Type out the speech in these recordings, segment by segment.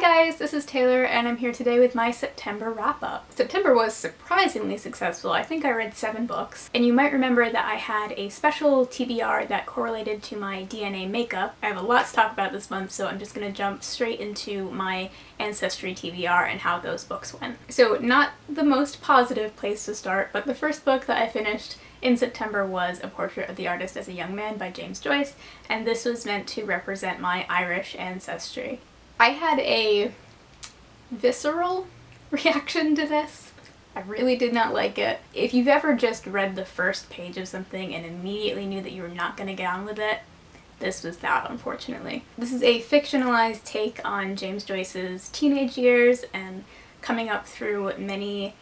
guys, this is Taylor and I'm here today with my September wrap-up. September was surprisingly successful. I think I read 7 books. And you might remember that I had a special TBR that correlated to my DNA makeup. I have a lot to talk about this month, so I'm just going to jump straight into my Ancestry TBR and how those books went. So not the most positive place to start, but the first book that I finished in September was A Portrait of the Artist as a Young Man by James Joyce, and this was meant to represent my Irish ancestry. I had a visceral reaction to this. I really did not like it. If you've ever just read the first page of something and immediately knew that you were not going to get on with it, this was that, unfortunately. This is a fictionalized take on James Joyce's teenage years and coming up through many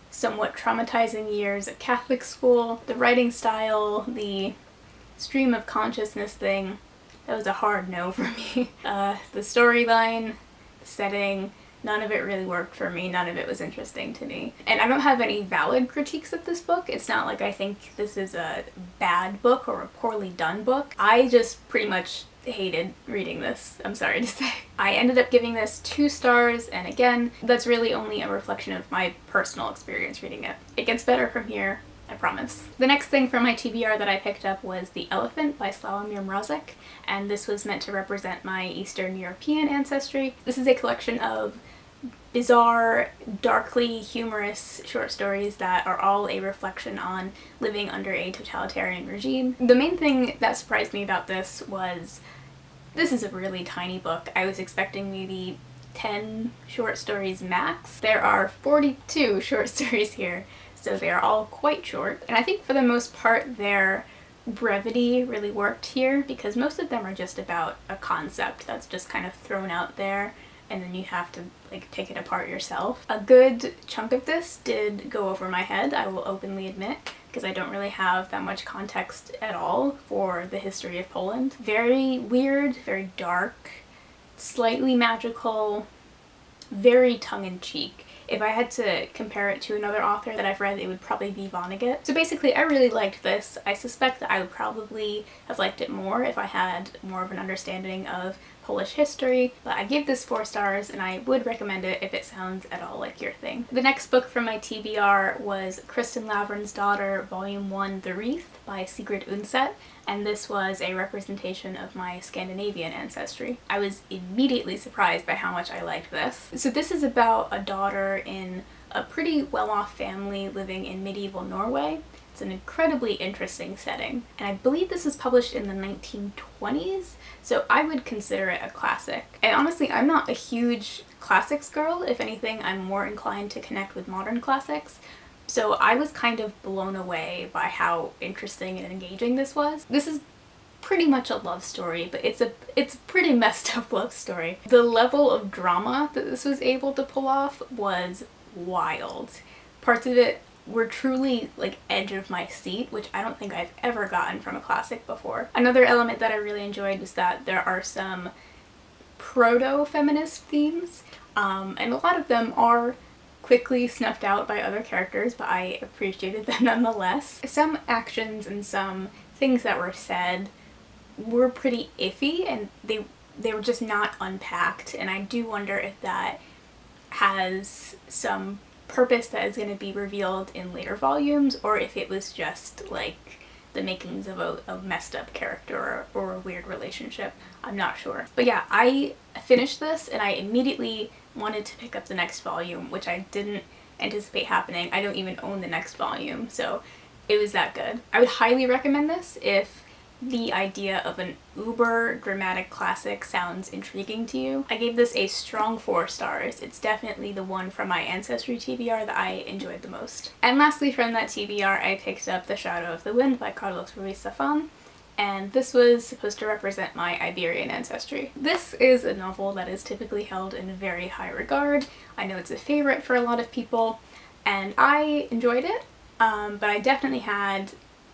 somewhat traumatizing years at Catholic school. The writing style, the stream of consciousness thing, that was a hard no for me. The storyline, the setting, none of it really worked for me. None of it was interesting to me. And I don't have any valid critiques of this book. It's not like I think this is a bad book or a poorly done book. I just pretty much hated reading this, I'm sorry to say. I ended up giving this 2 stars, and again, that's really only a reflection of my personal experience reading it. It gets better from here, I promise. The next thing from my TBR that I picked up was The Elephant by Slawomir Mrazek, and this was meant to represent my Eastern European ancestry. This is a collection of bizarre, darkly humorous short stories that are all a reflection on living under a totalitarian regime. The main thing that surprised me about this was this is a really tiny book. I was expecting maybe 10 short stories max. There are 42 short stories here, so they are all quite short. And I think for the most part their brevity really worked here because most of them are just about a concept that's just kind of thrown out there and then you have to like pick it apart yourself. A good chunk of this did go over my head, I will openly admit, because I don't really have that much context at all for the history of Poland. Very weird, very dark, slightly magical, very tongue-in-cheek. If I had to compare it to another author that I've read, it would probably be Vonnegut. So basically, I really liked this. I suspect that I would probably have liked it more if I had more of an understanding of Polish history, but I gave this 4 stars and I would recommend it if it sounds at all like your thing. The next book from my TBR was Kristin Lavransdatter Daughter, Volume 1, The Wreath by Sigrid Undset, and this was a representation of my Scandinavian ancestry. I was immediately surprised by how much I liked this. So this is about a daughter in a pretty well-off family living in medieval Norway. It's an incredibly interesting setting, and I believe this was published in the 1920s, so I would consider it a classic. And honestly, I'm not a huge classics girl. If anything, I'm more inclined to connect with modern classics. So I was kind of blown away by how interesting and engaging this was. This is pretty much a love story, but it's a pretty messed up love story. The level of drama that this was able to pull off was wild. Parts of it were truly like edge of my seat, which I don't think I've ever gotten from a classic before. Another element that I really enjoyed was that there are some proto-feminist themes, and a lot of them are quickly snuffed out by other characters, but I appreciated them nonetheless. Some actions and some things that were said were pretty iffy, and they were just not unpacked, and I do wonder if that has some purpose that is going to be revealed in later volumes, or if it was just like the makings of a messed up character or a weird relationship. I'm not sure. But yeah, I finished this and I immediately wanted to pick up the next volume, which I didn't anticipate happening. I don't even own the next volume, so it was that good. I would highly recommend this if the idea of an uber dramatic classic sounds intriguing to you. I gave this a strong 4 stars. It's definitely the one from my Ancestry TBR that I enjoyed the most. And lastly from that TBR, I picked up The Shadow of the Wind by Carlos Ruiz Zafón, and this was supposed to represent my Iberian ancestry. This is a novel that is typically held in very high regard. I know it's a favorite for a lot of people, and I enjoyed it, but I definitely had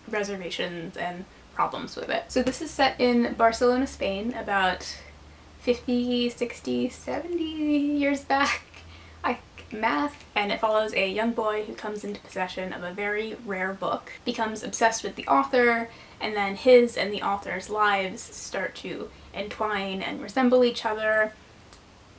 reservations and problems with it. So this is set in Barcelona, Spain, about 50, 60, 70 years back. Math, and it follows a young boy who comes into possession of a very rare book, becomes obsessed with the author, and then his and the author's lives start to entwine and resemble each other.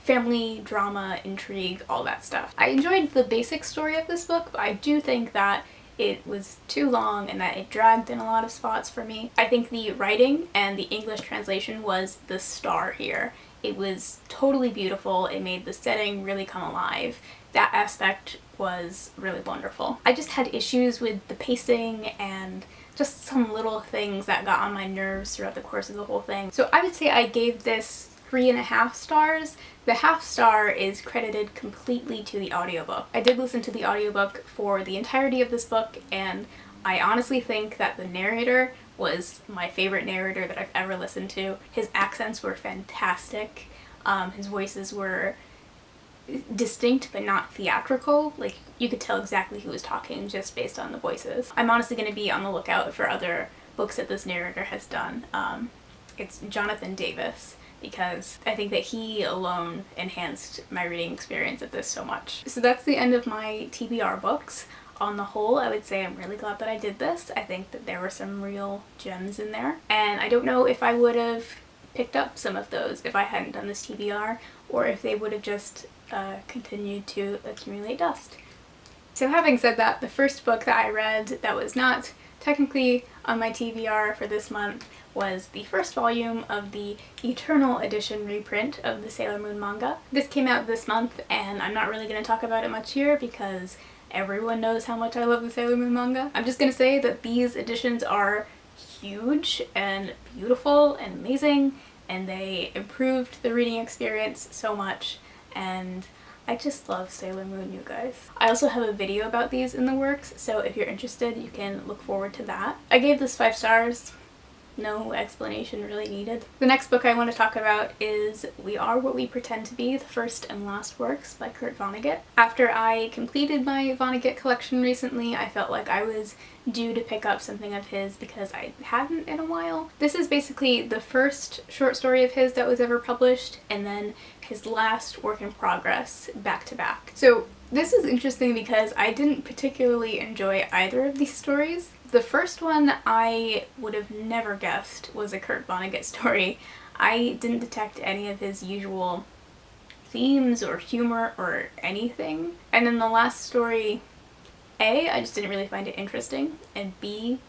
family, drama, intrigue, all that stuff. I enjoyed the basic story of this book, but I do think that it was too long and that it dragged in a lot of spots for me. I think the writing and the English translation was the star here. It was totally beautiful. It made the setting really come alive. That aspect was really wonderful. I just had issues with the pacing and just some little things that got on my nerves throughout the course of the whole thing. So I would say I gave this 3.5 stars. The half star is credited completely to the audiobook. I did listen to the audiobook for the entirety of this book, and I honestly think that the narrator was my favorite narrator that I've ever listened to. His accents were fantastic. His voices were distinct but not theatrical. Like, you could tell exactly who was talking just based on the voices. I'm honestly going to be on the lookout for other books that this narrator has done. It's Jonathan Davis, because I think that he alone enhanced my reading experience of this so much. So that's the end of my TBR books. On the whole, I would say I'm really glad that I did this. I think that there were some real gems in there, and I don't know if I would have picked up some of those if I hadn't done this TBR, or if they would have just continued to accumulate dust. So having said that, the first book that I read that was not technically on my TBR for this month was the first volume of the Eternal Edition reprint of the Sailor Moon manga. This came out this month, and I'm not really going to talk about it much here because everyone knows how much I love the Sailor Moon manga. I'm just going to say that these editions are huge and beautiful and amazing, and they improved the reading experience so much, and I just love Sailor Moon, you guys. I also have a video about these in the works, so if you're interested, you can look forward to that. I gave this 5 stars. No explanation really needed. The next book I want to talk about is We Are What We Pretend to Be, The First and Last Works by Kurt Vonnegut. After I completed my Vonnegut collection recently, I felt like I was due to pick up something of his because I hadn't in a while. This is basically the first short story of his that was ever published, and then his last work in progress back to back. So this is interesting because I didn't particularly enjoy either of these stories. The first one I would have never guessed was a Kurt Vonnegut story. I didn't detect any of his usual themes or humor or anything. And then the last story, A, I just didn't really find it interesting, and B,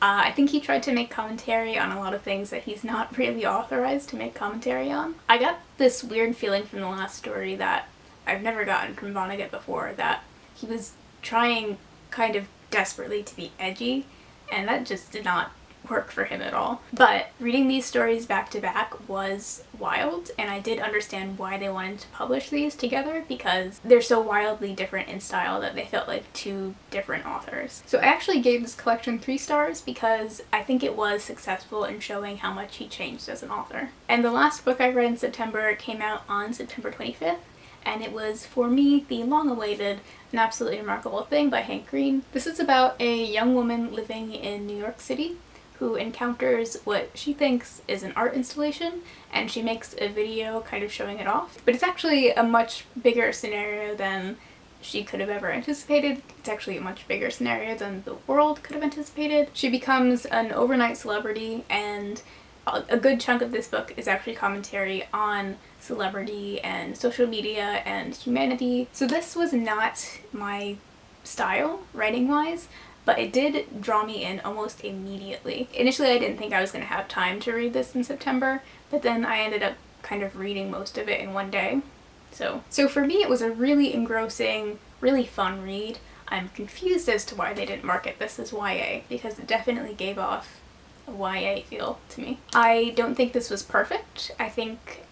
I think he tried to make commentary on a lot of things that he's not really authorized to make commentary on. I got this weird feeling from the last story that I've never gotten from Vonnegut before, that he was trying kind of desperately to be edgy, and that just did not work for him at all. But reading these stories back to back was wild, and I did understand why they wanted to publish these together, because they're so wildly different in style that they felt like two different authors. So I actually gave this collection 3 stars because I think it was successful in showing how much he changed as an author. And the last book I read in September came out on September 25th, and it was, for me, the long-awaited An Absolutely Remarkable Thing by Hank Green. This is about a young woman living in New York City who encounters what she thinks is an art installation, and she makes a video kind of showing it off. But it's actually a much bigger scenario than she could have ever anticipated. It's actually a much bigger scenario than the world could have anticipated. She becomes an overnight celebrity, and a good chunk of this book is actually commentary on celebrity and social media and humanity. So this was not my style, writing-wise, but it did draw me in almost immediately. Initially, I didn't think I was going to have time to read this in September, but then I ended up kind of reading most of it in one day. So for me, it was a really engrossing, really fun read. I'm confused as to why they didn't market this as YA, because it definitely gave off a YA feel to me. I don't think this was perfect. I think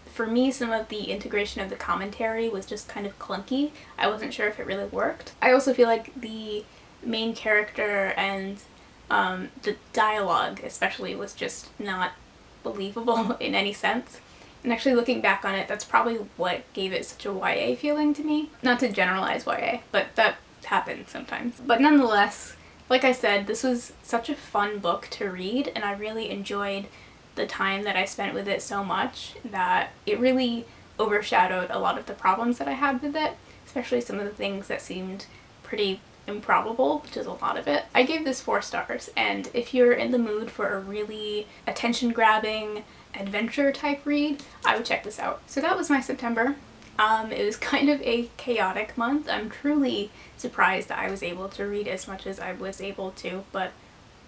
for me, some of the integration of the commentary was just kind of clunky. I wasn't sure if it really worked. I also feel like the main character and the dialogue especially was just not believable in any sense. And actually, looking back on it, that's probably what gave it such a YA feeling to me. Not to generalize YA, but that happens sometimes. But nonetheless, like I said, this was such a fun book to read, and I really enjoyed the time that I spent with it so much that it really overshadowed a lot of the problems that I had with it, especially some of the things that seemed pretty improbable, which is a lot of it. I gave this 4 stars, and if you're in the mood for a really attention-grabbing adventure type read, I would check this out. So that was my September. It was kind of a chaotic month. I'm truly surprised that I was able to read as much as I was able to, but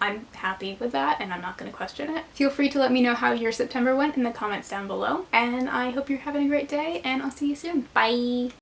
I'm happy with that and I'm not going to question it. Feel free to let me know how your September went in the comments down below, and I hope you're having a great day, and I'll see you soon. Bye!